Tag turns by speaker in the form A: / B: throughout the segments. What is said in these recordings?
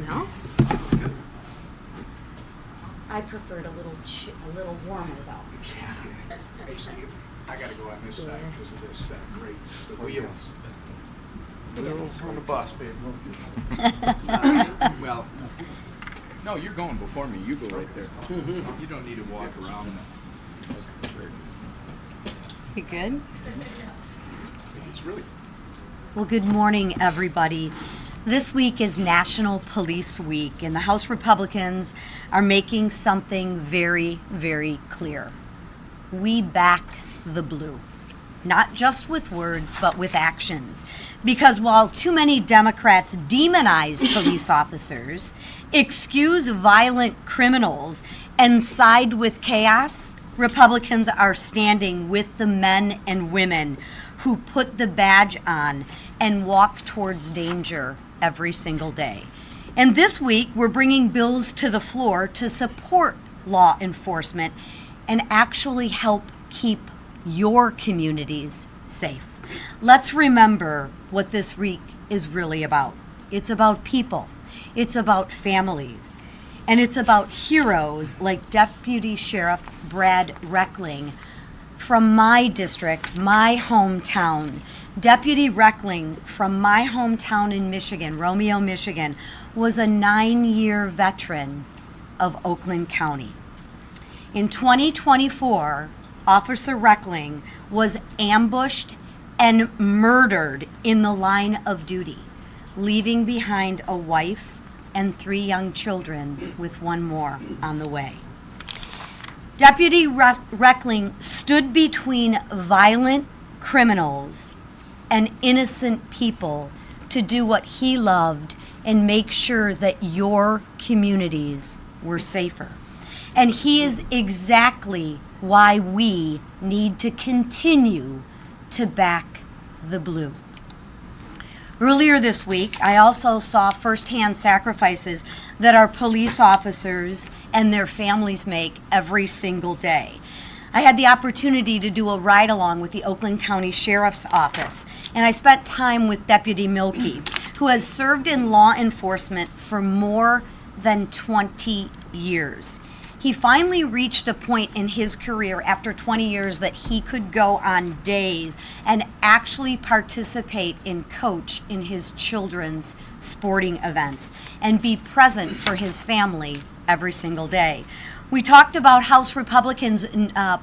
A: No? I preferred a little warmer though.
B: Yeah. Hey Steve, I gotta go on this side because of this great the wheels.
C: On the bus, babe.
B: Well, no, you're going before me. You go right there. You don't need to walk around.
A: You good?
B: It's really.
A: Well, good morning, everybody. This week is National Police Week, and the House Republicans are making something very, very clear. We back the blue. Not just with words, but with actions. Because while too many Democrats demonize police officers, excuse violent criminals, and side with chaos, Republicans are standing with the men and women who put the badge on and walk towards danger every single day. And this week, we're bringing bills to the floor to support law enforcement and actually help keep your communities safe. Let's remember what this week is really about. It's about people. It's about families. And it's about heroes like Deputy Sheriff Brad Reckling from my district, my hometown. Deputy Reckling from my hometown in Michigan, Romeo, Michigan, was a 9-year veteran of Oakland County. In 2024, Officer Reckling was ambushed and murdered in the line of duty, leaving behind a wife and 3 young children with 1 more on the way. Deputy Reckling stood between violent criminals and innocent people to do what he loved and make sure that your communities were safer. And he is exactly why we need to continue to back the blue. Earlier this week, I also saw firsthand sacrifices that our police officers and their families make every single day. I had the opportunity to do a ride-along with the Oakland County Sheriff's Office, and I spent time with Deputy Mielke, who has served in law enforcement for more than 20 years. He finally reached a point in his career after 20 years that he could go on days and actually participate and coach in his children's sporting events and be present for his family every single day. We talked about House Republicans'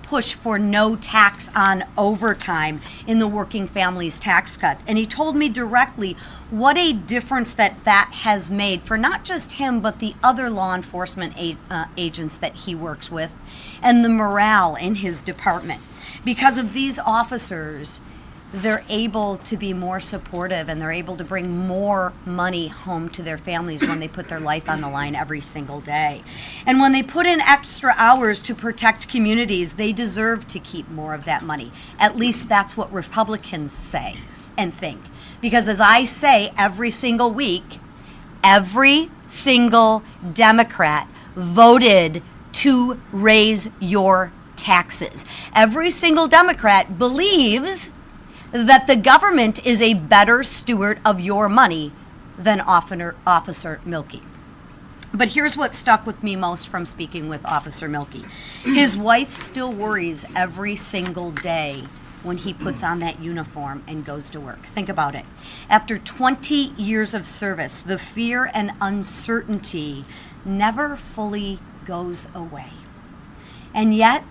A: push for no tax on overtime in the working families tax cut. And he told me directly what a difference that has made for not just him, but the other law enforcement agents that he works with and the morale in his department. Because of these officers, they're able to be more supportive and they're able to bring more money home to their families when they put their life on the line every single day. And when they put in extra hours to protect communities, they deserve to keep more of that money. At least that's what Republicans say and think. Because as I say every single week, every single Democrat voted to raise your taxes. Every single Democrat believes that the government is a better steward of your money than Officer Mielke. But here's what stuck with me most from speaking with Officer Mielke. His wife still worries every single day when he puts on that uniform and goes to work. Think about it. After 20 years of service, the fear and uncertainty never fully goes away. And yet,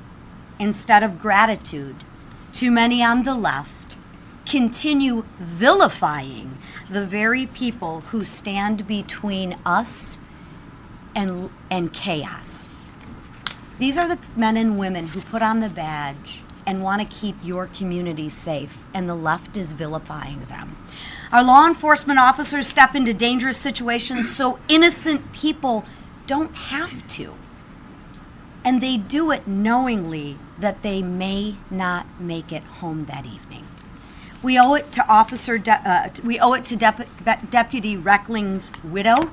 A: instead of gratitude, too many on the left continue vilifying the very people who stand between us and chaos. These are the men and women who put on the badge and want to keep your community safe, and the left is vilifying them. Our law enforcement officers step into dangerous situations so innocent people don't have to. And they do it knowingly that they may not make it home that evening. We owe it to Deputy Reckling's widow.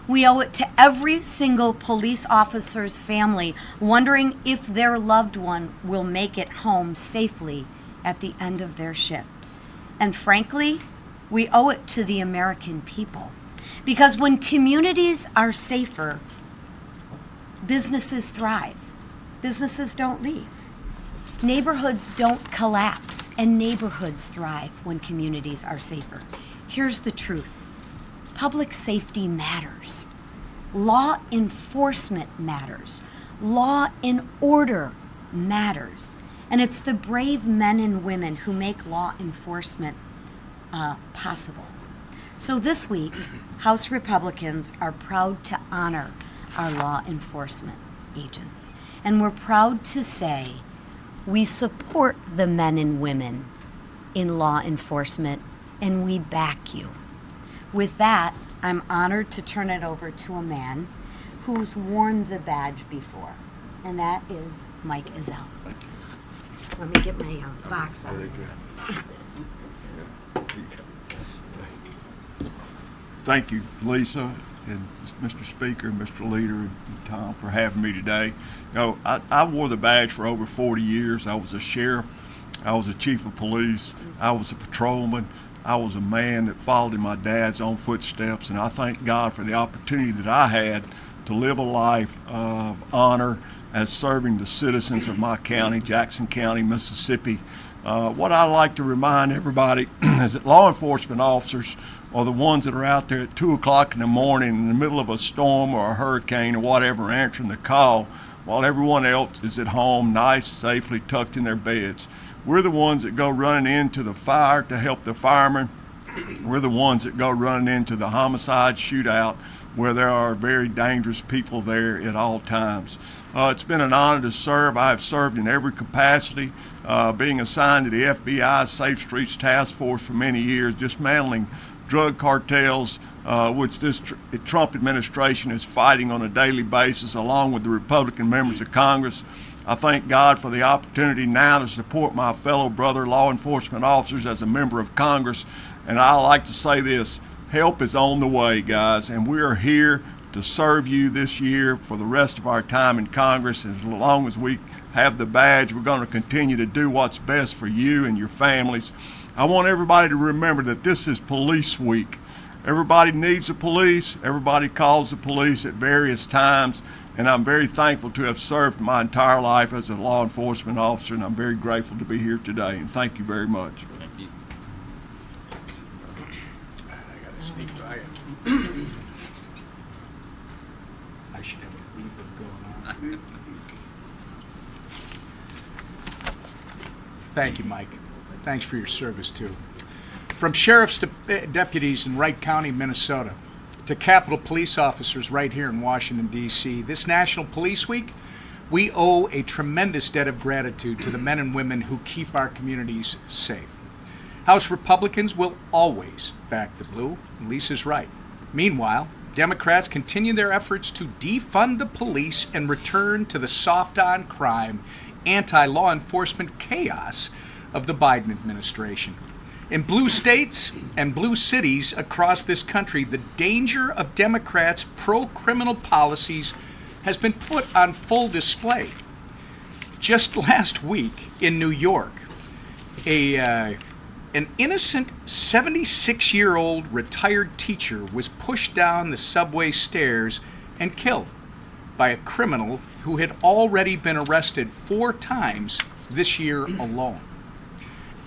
A: We owe it to every single police officer's family wondering if their loved one will make it home safely at the end of their shift. And frankly, we owe it to the American people Because when communities are safer, businesses thrive. Businesses don't leave. Neighborhoods don't collapse, and neighborhoods thrive when communities are safer. Here's the truth. Public safety matters. Law enforcement matters. Law and order matters. And it's the brave men and women who make law enforcement possible. So this week, House Republicans are proud to honor our law enforcement agents. And we're proud to say we support the men and women in law enforcement, and we back you. With that, I'm honored to turn it over to a man who's worn the badge before, and that is Mike Ezell. Let me get my box out of here.
D: Thank you, Lisa, and Mr. Speaker, Mr. Leader, and Tom for having me today. You know, I wore the badge for over 40 years. I was a sheriff. I was a chief of police. I was a patrolman. I was a man that followed in my dad's own footsteps, and I thank God for the opportunity that I had to live a life of honor as serving the citizens of my county, Jackson County, Mississippi. What I like to remind everybody is that law enforcement officers are the ones that are out there at 2 o'clock in the morning in the middle of a storm or a hurricane or whatever, answering the call while everyone else is at home, nice, safely tucked in their beds. We're the ones that go running into the fire to help the firemen. We're the ones that go running into the homicide shootout where there are very dangerous people there at all times. It's been an honor to serve. I have served in every capacity, being assigned to the FBI's Safe Streets Task Force for many years, dismantling drug cartels, which this Trump administration is fighting on a daily basis, along with the Republican members of Congress. I thank God for the opportunity now to support my fellow brother law enforcement officers as a member of Congress. And I like to say this, help is on the way, guys, and we are here to serve you this year for the rest of our time in Congress. As long as we have the badge, we're going to continue to do what's best for you and your families. I want everybody to remember that this is Police Week. Everybody needs the police. Everybody calls the police at various times. And I'm very thankful to have served my entire life as a law enforcement officer, and I'm very grateful to be here today. And thank you very much.
B: Thank you. I gotta sneak by it. I should have a beeper going on. Thank you, Mike. Thanks for your service, too. From sheriff's deputies in Wright County, Minnesota, to Capitol Police officers right here in Washington, D.C., this National Police Week, we owe a tremendous debt of gratitude to the men and women who keep our communities safe. House Republicans will always back the blue. Lisa's right. Meanwhile, Democrats continue their efforts to defund the police and return to the soft-on-crime, anti-law enforcement chaos of the Biden administration. In blue states and blue cities across this country, the danger of Democrats' pro-criminal policies has been put on full display. Just last week in New York, an innocent 76-year-old retired teacher was pushed down the subway stairs and killed by a criminal who had already been arrested 4 times this year alone.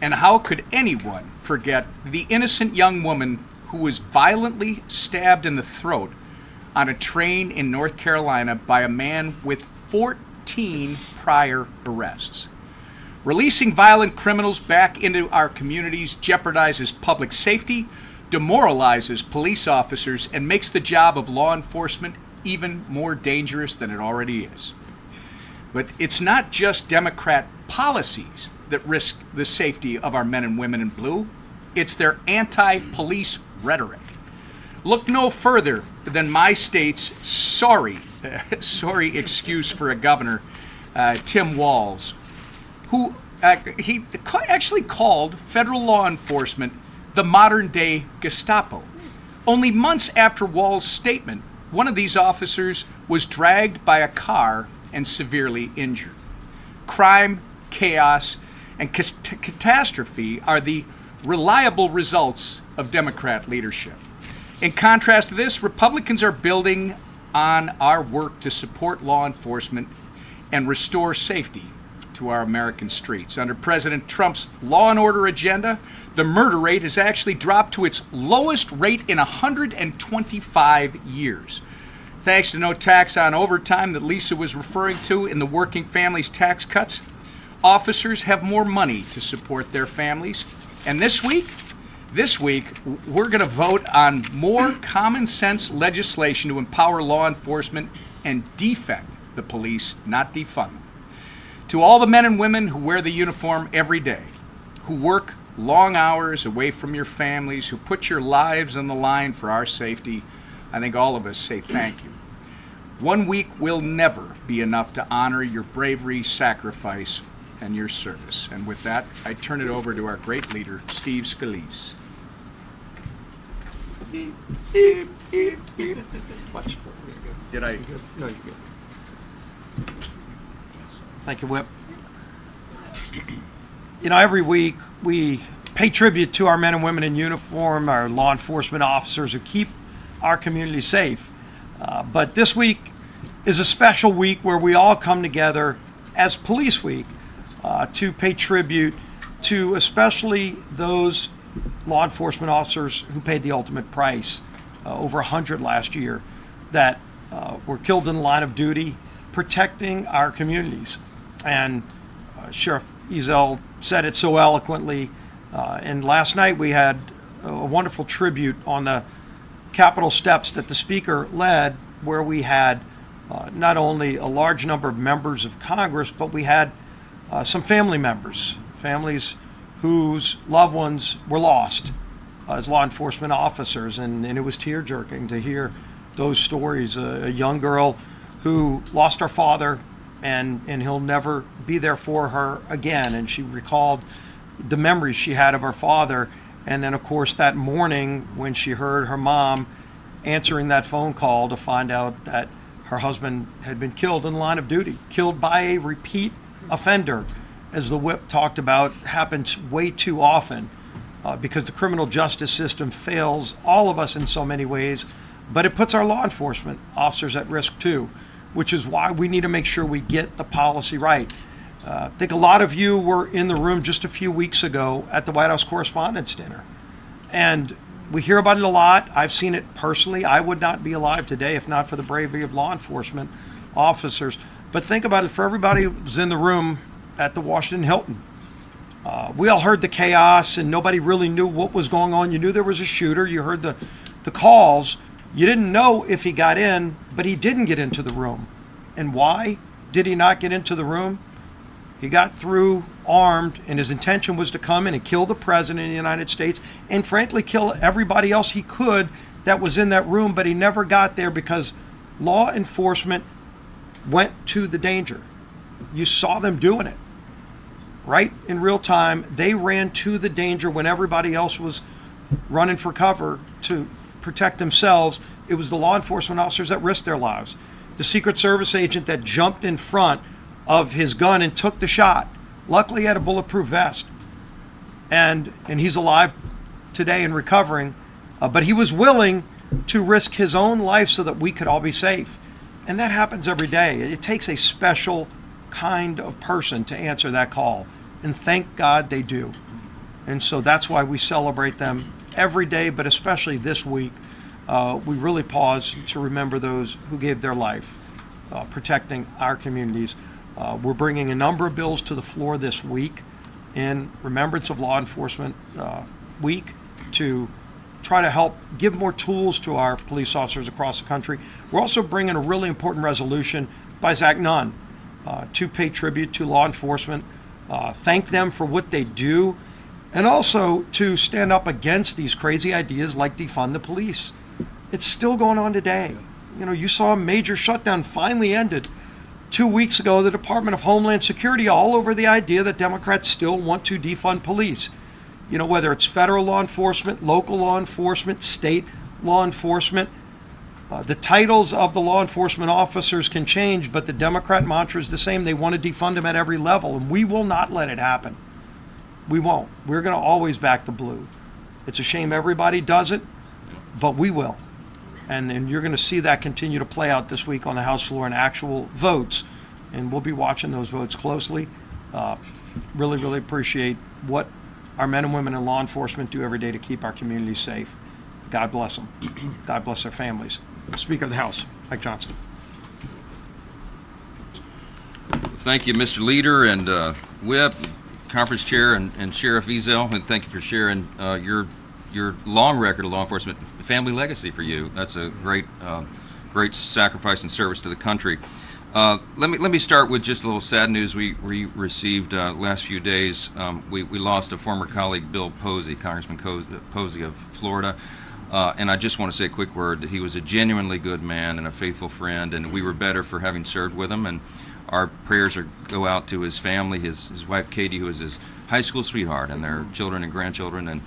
B: And how could anyone forget the innocent young woman who was violently stabbed in the throat on a train in North Carolina by a man with 14 prior arrests? Releasing violent criminals back into our communities jeopardizes public safety, demoralizes police officers, and makes the job of law enforcement even more dangerous than it already is. But it's not just Democrat policies that risk the safety of our men and women in blue. It's their anti-police rhetoric. Look no further than my state's sorry excuse for a governor, Tim Walz, who he actually called federal law enforcement the modern-day Gestapo. Only months after Walz's statement, one of these officers was dragged by a car and severely injured. Crime, chaos, and catastrophe are the reliable results of Democrat leadership. In contrast to this, Republicans are building on our work to support law enforcement and restore safety to our American streets. Under President Trump's law and order agenda, the murder rate has actually dropped to its lowest rate in 125 years. Thanks to no tax on overtime that Lisa was referring to in the Working Families Tax Cuts, officers have more money to support their families. And this week, we're going to vote on more common sense legislation to empower law enforcement and defend the police, not defund them. To all the men and women who wear the uniform every day, who work long hours away from your families, who put your lives on the line for our safety, I think all of us say thank you. 1 week will never be enough to honor your bravery, sacrifice, and your service. And with that, I turn it over to our great leader, Steve Scalise.
E: Watch.
B: Did I?
E: You're good. No, you're good. Thank you, Whip. You know, every week we pay tribute to our men and women in uniform, our law enforcement officers who keep our community safe. But this week is a special week where we all come together as Police Week to pay tribute to especially those law enforcement officers who paid the ultimate price, over 100 last year, that were killed in the line of duty protecting our communities. And Sheriff Ezel said it so eloquently. And last night we had a wonderful tribute on the Capitol steps that the Speaker led, where we had not only a large number of members of Congress, but we had some family members, families whose loved ones were lost as law enforcement officers. And it was tear-jerking to hear those stories. A young girl who lost her father, and he'll never be there for her again. And she recalled the memories she had of her father. And then, of course, that morning when she heard her mom answering that phone call to find out that her husband had been killed in the line of duty, killed by a repeat offender, as the Whip talked about, happens way too often because the criminal justice system fails all of us in so many ways, but it puts our law enforcement officers at risk too, which is why we need to make sure we get the policy right. I think a lot of you were in the room just a few weeks ago at the White House Correspondents' Dinner. And we hear about it a lot. I've seen it personally. I would not be alive today if not for the bravery of law enforcement officers. But think about it, for everybody who was in the room at the Washington Hilton. We all heard the chaos and nobody really knew what was going on. You knew there was a shooter. You heard the calls. You didn't know if he got in, but he didn't get into the room. And why did he not get into the room? He got through armed, and his intention was to come in and kill the president of the United States and frankly kill everybody else he could that was in that room, but he never got there because law enforcement went to the danger. You saw them doing it right in real time. They ran to the danger when everybody else was running for cover to protect themselves. It was the law enforcement officers that risked their lives. The Secret Service agent that jumped in front of his gun and took the shot. Luckily, he had a bulletproof vest. And he's alive today and recovering. But he was willing to risk his own life so that we could all be safe. And that happens every day. It takes a special kind of person to answer that call. And thank God they do. And so that's why we celebrate them every day, but especially this week. We really pause to remember those who gave their life protecting our communities. We're bringing a number of bills to the floor this week in remembrance of Law Enforcement Week to try to help give more tools to our police officers across the country. We're also bringing a really important resolution by Zach Nunn to pay tribute to law enforcement, thank them for what they do, and also to stand up against these crazy ideas like defund the police. It's still going on today. You know, you saw a major shutdown finally ended 2 weeks ago. The Department of Homeland Security all over the idea that Democrats still want to defund police. You know, whether it's federal law enforcement, local law enforcement, state law enforcement, the titles of the law enforcement officers can change, but the Democrat mantra is the same. They want to defund them at every level, and we will not let it happen. We won't. We're going to always back the blue. It's a shame everybody does it, but we will. And you're going to see that continue to play out this week on the House floor in actual votes. And we'll be watching those votes closely. Really, really appreciate what our men and women in law enforcement do every day to keep our communities safe. God bless them. God bless their families. Speaker of the House, Mike Johnson.
F: Thank you, Mr. Leader and Whip, Conference Chair, and Sheriff Ezel, and thank you for sharing your long record of law enforcement, family legacy for you. That's a great sacrifice and service to the country. Let me start with just a little sad news we received last few days. We lost a former colleague, Bill Posey, Congressman Posey of Florida. And I just want to say a quick word that he was a genuinely good man and a faithful friend, and we were better for having served with him. And our prayers go out to his family, his wife Katie, who was his high school sweetheart, and their children and grandchildren. And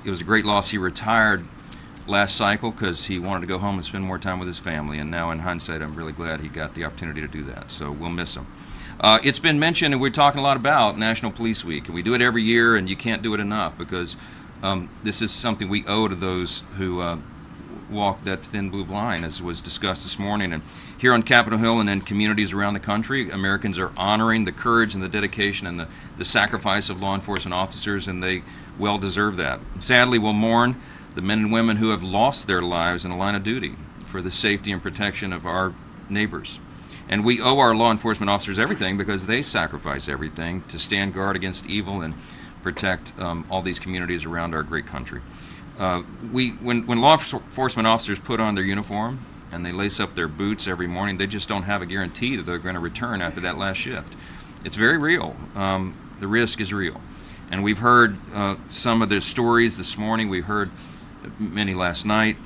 F: it was a great loss. He retired last cycle because he wanted to go home and spend more time with his family. And now in hindsight, I'm really glad he got the opportunity to do that. So we'll miss him. It's been mentioned, and we're talking a lot about National Police Week. We do it every year, and you can't do it enough because this is something we owe to those who walk that thin blue line, as was discussed this morning. And here on Capitol Hill and in communities around the country, Americans are honoring the courage and the dedication and the sacrifice of law enforcement officers, and they well deserve that. Sadly, we'll mourn the men and women who have lost their lives in the line of duty for the safety and protection of our neighbors. And we owe our law enforcement officers everything because they sacrifice everything to stand guard against evil and protect all these communities around our great country. When law enforcement officers put on their uniform and they lace up their boots every morning, they just don't have a guarantee that they're going to return after that last shift. It's very real. The risk is real. And we've heard some of their stories this morning. We heard many last night.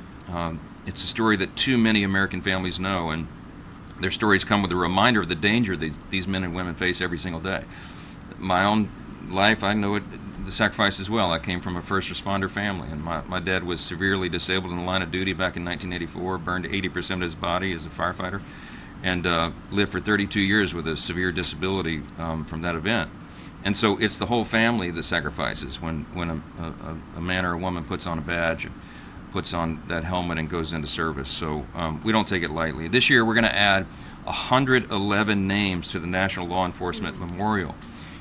F: It's a story that too many American families know, and their stories come with a reminder of the danger these men and women face every single day. My own life, I know the sacrifice as well. I came from a first responder family, and my dad was severely disabled in the line of duty back in 1984, burned 80% of his body as a firefighter, and lived for 32 years with a severe disability from that event. And so it's the whole family that sacrifices when a man or a woman puts on a badge, puts on that helmet and goes into service. So we don't take it lightly. This year we're going to add 111 names to the National Law Enforcement Memorial,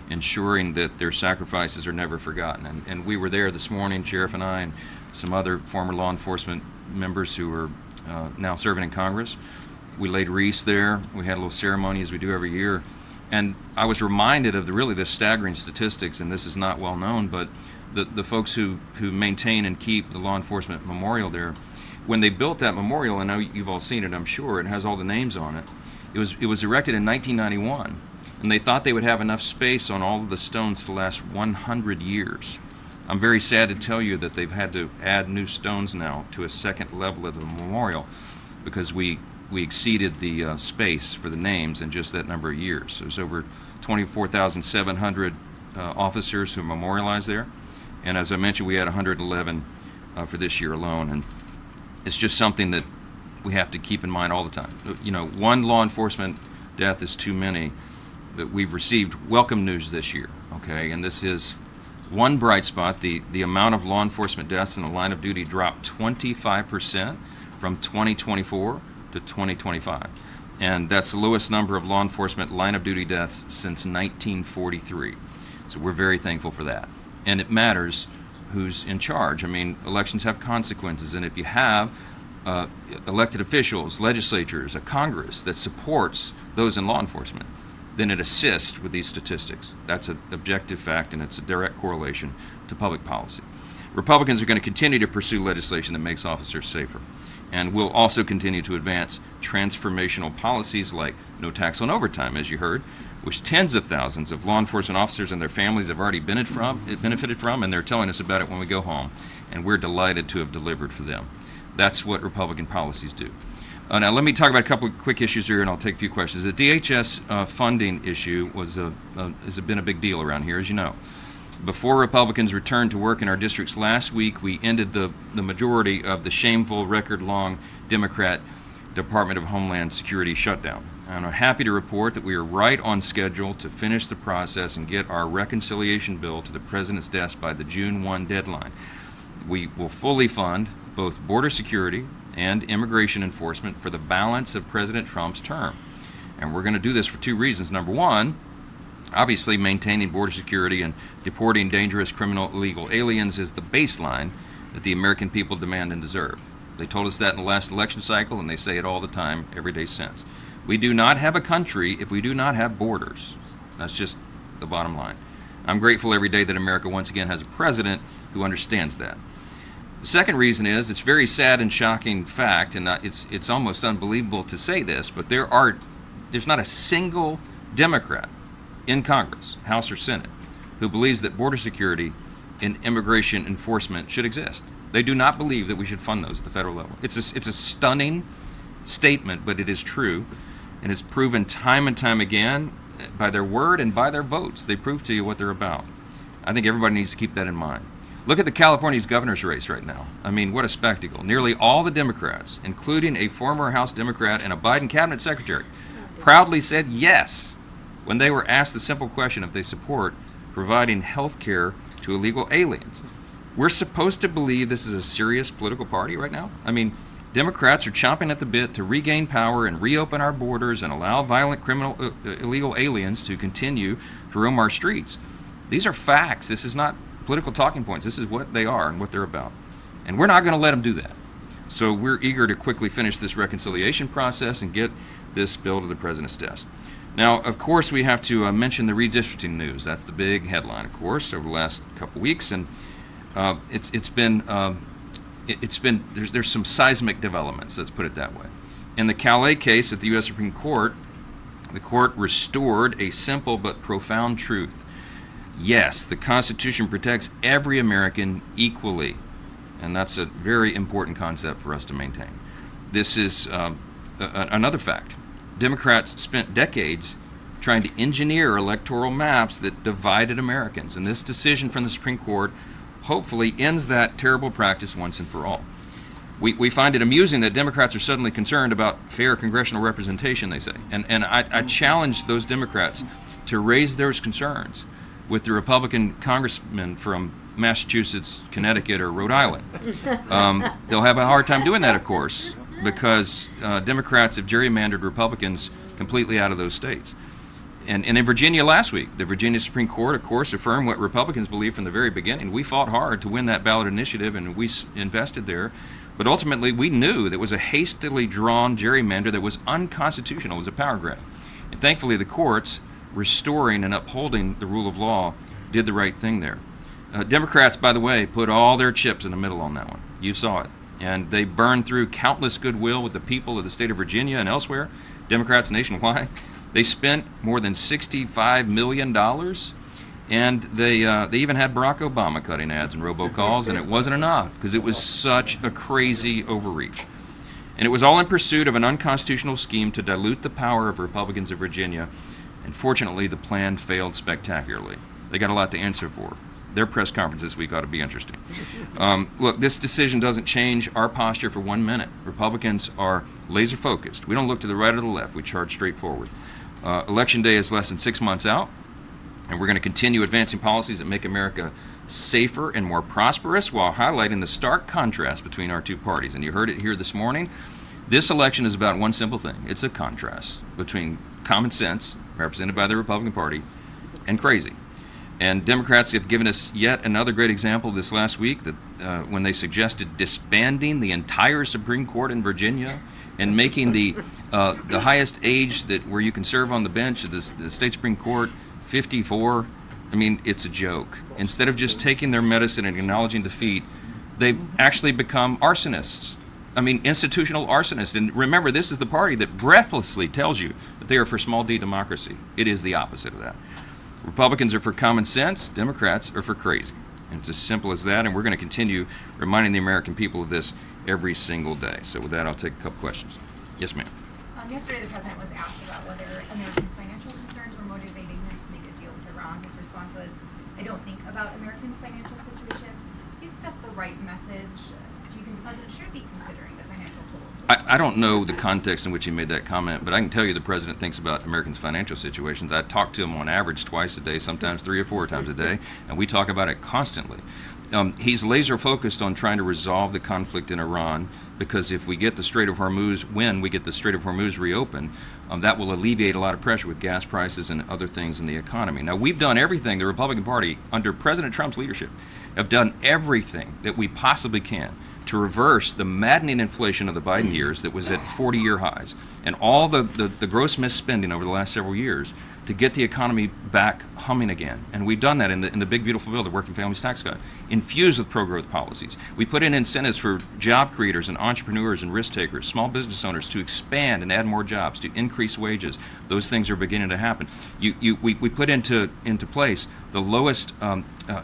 F: ensuring that their sacrifices are never forgotten. And we were there this morning, Sheriff and I, and some other former law enforcement members who are now serving in Congress. We laid wreaths there. We had a little ceremony, as we do every year. And I was reminded of the staggering statistics, and this is not well known, but the folks who maintain and keep the law enforcement memorial there, when they built that memorial, I know you've all seen it, I'm sure, it has all the names on it. It was erected in 1991, and they thought they would have enough space on all of the stones to last 100 years. I'm very sad to tell you that they've had to add new stones now to a second level of the memorial because we exceeded the space for the names in just that number of years. So there's over 24,700 officers who memorialized there. And as I mentioned, we had 111 for this year alone. And it's just something that we have to keep in mind all the time. You know, one law enforcement death is too many, but we've received welcome news this year, okay? And this is one bright spot. The amount of law enforcement deaths in the line of duty dropped 25% from 2024 to 2025. And that's the lowest number of law enforcement line of duty deaths since 1943. So we're very thankful for that. And it matters who's in charge. I mean, elections have consequences, and if you have elected officials, legislatures, a Congress that supports those in law enforcement, then it assists with these statistics. That's an objective fact, and it's a direct correlation to public policy. Republicans are going to continue to pursue legislation that makes officers safer. And we'll also continue to advance transformational policies like no tax on overtime, as you heard, which tens of thousands of law enforcement officers and their families have already benefited from, and they're telling us about it when we go home. And we're delighted to have delivered for them. That's what Republican policies do. Now let me talk about a couple of quick issues here, and I'll take a few questions. The DHS funding issue has been a big deal around here, as you know. Before Republicans returned to work in our districts last week, we ended the majority of the shameful, record-long Democrat Department of Homeland Security shutdown. And I'm happy to report that we are right on schedule to finish the process and get our reconciliation bill to the President's desk by the June 1 deadline. We will fully fund both border security and immigration enforcement for the balance of President Trump's term. And we're going to do this for two reasons. Number one, obviously maintaining border security and deporting dangerous criminal illegal aliens is the baseline that the American people demand and deserve. They told us that in the last election cycle, and they say it all the time, every day since. We do not have a country if we do not have borders. That's just the bottom line. I'm grateful every day that America once again has a president who understands that. The second reason is it's very sad and shocking fact, and it's almost unbelievable to say this, but there's not a single Democrat in Congress, House or Senate, who believes that border security and immigration enforcement should exist. They do not believe that we should fund those at the federal level. It's a stunning statement, but it is true, and it's proven time and time again by their word and by their votes. They prove to you what they're about. I think everybody needs to keep that in mind. Look at the California's governor's race right now. I mean, what a spectacle. Nearly all the Democrats, including a former House Democrat and a Biden cabinet secretary, proudly said yes when they were asked the simple question if they support providing health care to illegal aliens. We're supposed to believe this is a serious political party right now? I mean, Democrats are chomping at the bit to regain power and reopen our borders and allow violent illegal aliens to continue to roam our streets. These are facts. This is not political talking points. This is what they are and what they're about. And we're not going to let them do that. So we're eager to quickly finish this reconciliation process and get this bill to the president's desk. Now, of course, we have to mention the redistricting news. That's the big headline, of course, over the last couple weeks, and there's some seismic developments. Let's put it that way. In the Calais case at the U.S. Supreme Court, the court restored a simple but profound truth. Yes, the Constitution protects every American equally, and that's a very important concept for us to maintain. This is another fact. Democrats spent decades trying to engineer electoral maps that divided Americans, and this decision from the Supreme Court hopefully ends that terrible practice once and for all. We find it amusing that Democrats are suddenly concerned about fair congressional representation, they say, and I challenge those Democrats to raise those concerns with the Republican congressmen from Massachusetts, Connecticut, or Rhode Island. They'll have a hard time doing that, of course, because Democrats have gerrymandered Republicans completely out of those states. And in Virginia last week, the Virginia Supreme Court, of course, affirmed what Republicans believed from the very beginning. We fought hard to win that ballot initiative, and we invested there. But ultimately, we knew that it was a hastily drawn gerrymander that was unconstitutional. It was a power grab. And thankfully, the courts, restoring and upholding the rule of law, did the right thing there. Democrats, by the way, put all their chips in the middle on that one. You saw it. And they burned through countless goodwill with the people of the state of Virginia and elsewhere, Democrats nationwide. They spent more than $65 million, and they even had Barack Obama cutting ads and robocalls, and it wasn't enough because it was such a crazy overreach. And it was all in pursuit of an unconstitutional scheme to dilute the power of Republicans of Virginia, and fortunately the plan failed spectacularly. They got a lot to answer for. Their press conference this week ought to be interesting. Look, this decision doesn't change our posture for 1 minute. Republicans are laser focused. We don't look to the right or the left. We charge straight forward. Election day is less than 6 months out, and we're going to continue advancing policies that make America safer and more prosperous while highlighting the stark contrast between our two parties. And you heard it here this morning. This election is about one simple thing. It's a contrast between common sense, represented by the Republican Party, and crazy. And Democrats have given us yet another great example this last week that when they suggested disbanding the entire Supreme Court in Virginia and making the highest age where you can serve on the bench of the state Supreme Court 54. I mean, it's a joke. Instead of just taking their medicine and acknowledging defeat, they've actually become arsonists. I mean, institutional arsonists. And remember, this is the party that breathlessly tells you that they are for small d democracy. It is the opposite of that. Republicans are for common sense, Democrats are for crazy. And it's as simple as that, and we're going to continue reminding the American people of this every single day. So with that, I'll take a couple questions. Yes, ma'am.
G: Yesterday, the president was asked about whether Americans' financial concerns were motivating him to make a deal with Iran. His response was, I don't think about Americans' financial situations. Do you think that's the right message? Do you think the president should be considering the financial financial toll.
F: I don't know the context in which he made that comment, but I can tell you the president thinks about Americans' financial situations. I talk to him on average twice a day, sometimes 3 or 4 times a day, and we talk about it constantly. He's laser focused on trying to resolve the conflict in Iran, because if we get the Strait of Hormuz, when we get the Strait of Hormuz reopened, that will alleviate a lot of pressure with gas prices and other things in the economy. Now, we've done everything, the Republican Party, under President Trump's leadership, have done everything that we possibly can to reverse the maddening inflation of the Biden years that was at 40-year highs, and all the gross misspending over the last several years to get the economy back humming again. And we've done that in the big, beautiful bill, the Working Families Tax Cut, infused with pro-growth policies. We put in incentives for job creators and entrepreneurs and risk takers, small business owners, to expand and add more jobs, to increase wages. Those things are beginning to happen. We put into place the lowest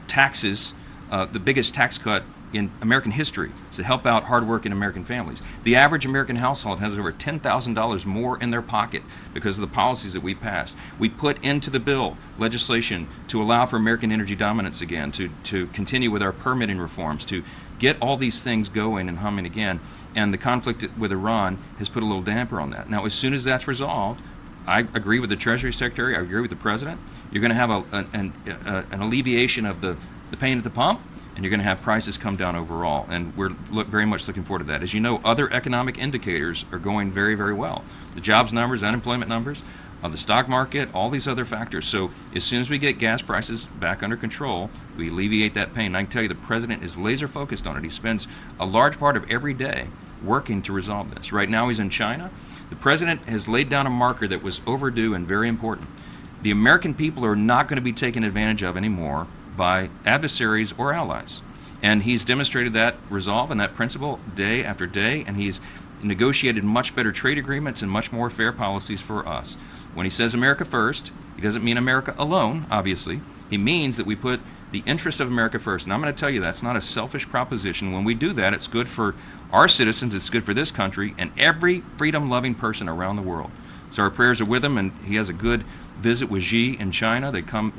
F: taxes, the biggest tax cut in American history, to help out hardworking American families. The average American household has over $10,000 more in their pocket because of the policies that we passed. We put into the bill legislation to allow for American energy dominance again, to continue with our permitting reforms, to get all these things going and humming again. And the conflict with Iran has put a little damper on that. Now, as soon as that's resolved, I agree with the Treasury Secretary, I agree with the President, you're going to have an alleviation of the pain at the pump, and you're going to have prices come down overall. And we're very much looking forward to that. As you know, other economic indicators are going very, very well. The jobs numbers, unemployment numbers, the stock market, all these other factors. So as soon as we get gas prices back under control, we alleviate that pain. And I can tell you the President is laser focused on it. He spends a large part of every day working to resolve this. Right now he's in China. The President has laid down a marker that was overdue and very important. The American people are not going to be taken advantage of anymore by adversaries or allies. And he's demonstrated that resolve and that principle day after day, and he's negotiated much better trade agreements and much more fair policies for us. When he says America first, he doesn't mean America alone, obviously. He means that we put the interest of America first. And I'm going to tell you, that's not a selfish proposition. When we do that, it's good for our citizens, it's good for this country, and every freedom-loving person around the world. So our prayers are with him, and he has a good visit with Xi in China. They come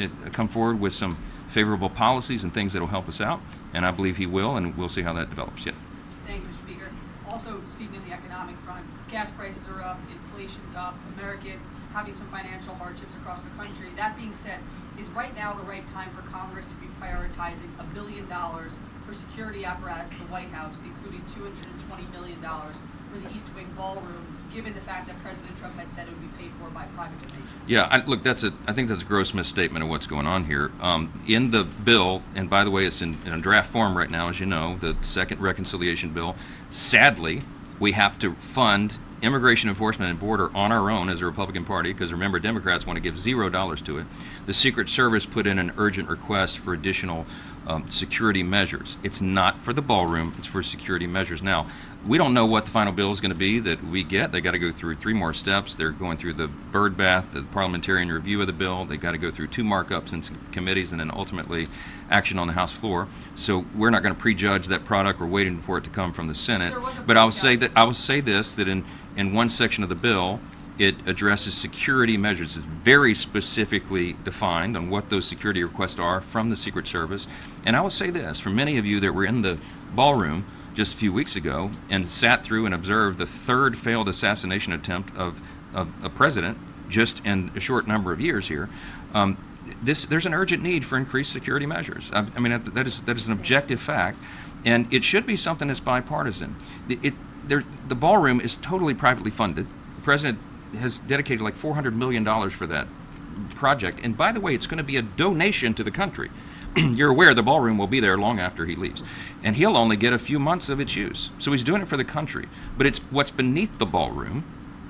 F: forward with some favorable policies and things that will help us out, and I believe he will, and we'll see how that develops. Yeah.
H: Thank you, Mr. Speaker. Also, speaking of the economic front, gas prices are up, inflation's up, Americans having some financial hardships across the country. That being said, is right now the right time for Congress to be prioritizing $1 billion for security apparatus at the White House, including $220 million for the East Wing ballroom, given the fact that President Trump had said it would be paid for by private donation?
F: Yeah, I think that's a gross misstatement of what's going on here. In the bill, and by the way, it's in a draft form right now, as you know, the second reconciliation bill. Sadly, we have to fund immigration enforcement and border on our own as a Republican Party, because remember, Democrats want to give $0 to it. The Secret Service put in an urgent request for additional security measures. It's not for the ballroom, it's for security measures. Now, we don't know what the final bill is going to be that we get. They got to go through 3 more steps. They're going through the bird bath, the parliamentarian review of the bill. They got to go through 2 markups in some committees, and then ultimately action on the House floor. So we're not going to prejudge that product. We're waiting for it to come from the Senate. But I will say this, that in one section of the bill, it addresses security measures. It's very specifically defined on what those security requests are from the Secret Service. And I will say this, for many of you that were in the ballroom just a few weeks ago and sat through and observed the 3rd failed assassination attempt of a president just in a short number of years here, there's an urgent need for increased security measures. I mean, that is an objective fact, and it should be something that's bipartisan. The ballroom is totally privately funded. The president has dedicated like $400 million for that project, and by the way, it's going to be a donation to the country. You're aware the ballroom will be there long after he leaves, and he'll only get a few months of its use. So he's doing it for the country, but it's what's beneath the ballroom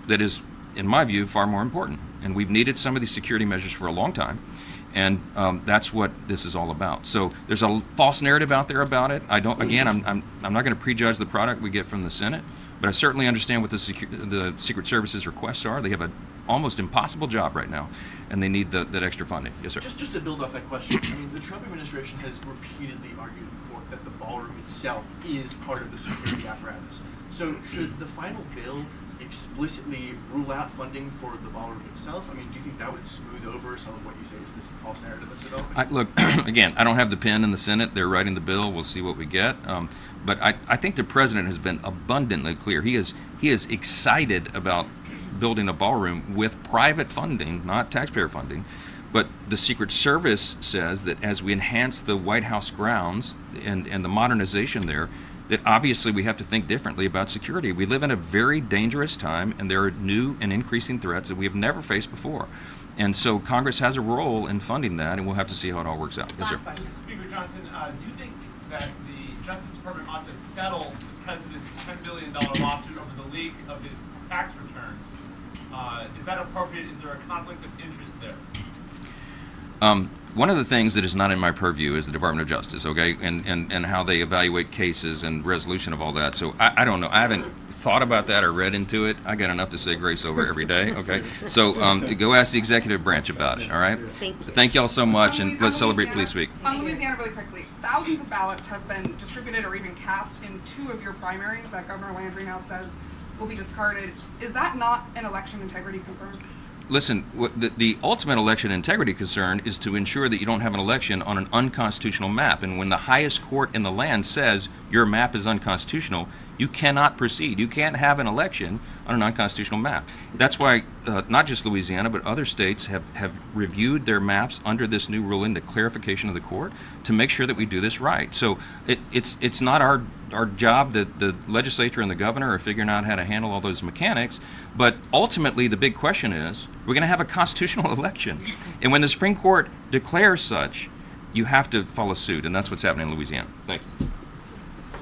F: that is, in my view, far more important. And we've needed some of these security measures for a long time, and that's what this is all about. So there's a false narrative out there about it. I'm not going to prejudge the product we get from the Senate, but I certainly understand what the Secret Service's requests are. They have an almost impossible job right now, and they need that extra funding. Yes, sir.
C: Just to build off that question, I mean, the Trump administration has repeatedly argued in court that the ballroom itself is part of the security apparatus. So should the final bill explicitly rule out funding for the ballroom itself? I mean, do you think that would smooth over some of what you say is this false narrative that's developing?
F: Look, again, I don't have the pen in the Senate. They're writing the bill. We'll see what we get. But I think the president has been abundantly clear. He is excited about building a ballroom with private funding, not taxpayer funding. But the Secret Service says that as we enhance the White House grounds and the modernization there, that obviously we have to think differently about security. We live in a very dangerous time, and there are new and increasing threats that we have never faced before. And so Congress has a role in funding that, and we'll have to see how it all works out. Yes, sir.
I: Speaker Johnson, do you think that the Justice Department ought to settle the president's $10 billion lawsuit over the leak of his tax returns? Is that appropriate? Is there a conflict of interest there?
F: One of the things that is not in my purview is the Department of Justice, okay, and how they evaluate cases and resolution of all that. So I don't know. I haven't thought about that or read into it. I got enough to say grace over every day, okay? So go ask the executive branch about it, all right?
A: Thank you.
F: Thank y'all so much, and let's celebrate Police Week.
J: On Louisiana, really quickly, thousands of ballots have been distributed or even cast in 2 of your primaries that Governor Landry now says will be discarded. Is that not an election integrity concern?
F: Listen, the ultimate election integrity concern is to ensure that you don't have an election on an unconstitutional map. And when the highest court in the land says your map is unconstitutional, you cannot proceed. You can't have an election on an unconstitutional map. That's why not just Louisiana, but other states have reviewed their maps under this new ruling, the clarification of the court, to make sure that we do this right. So it's not our job that the legislature and the governor are figuring out how to handle all those mechanics, but ultimately the big question is, we're going to have a constitutional election. And when the Supreme Court declares such, you have to follow suit, and that's what's happening in Louisiana. Thank you.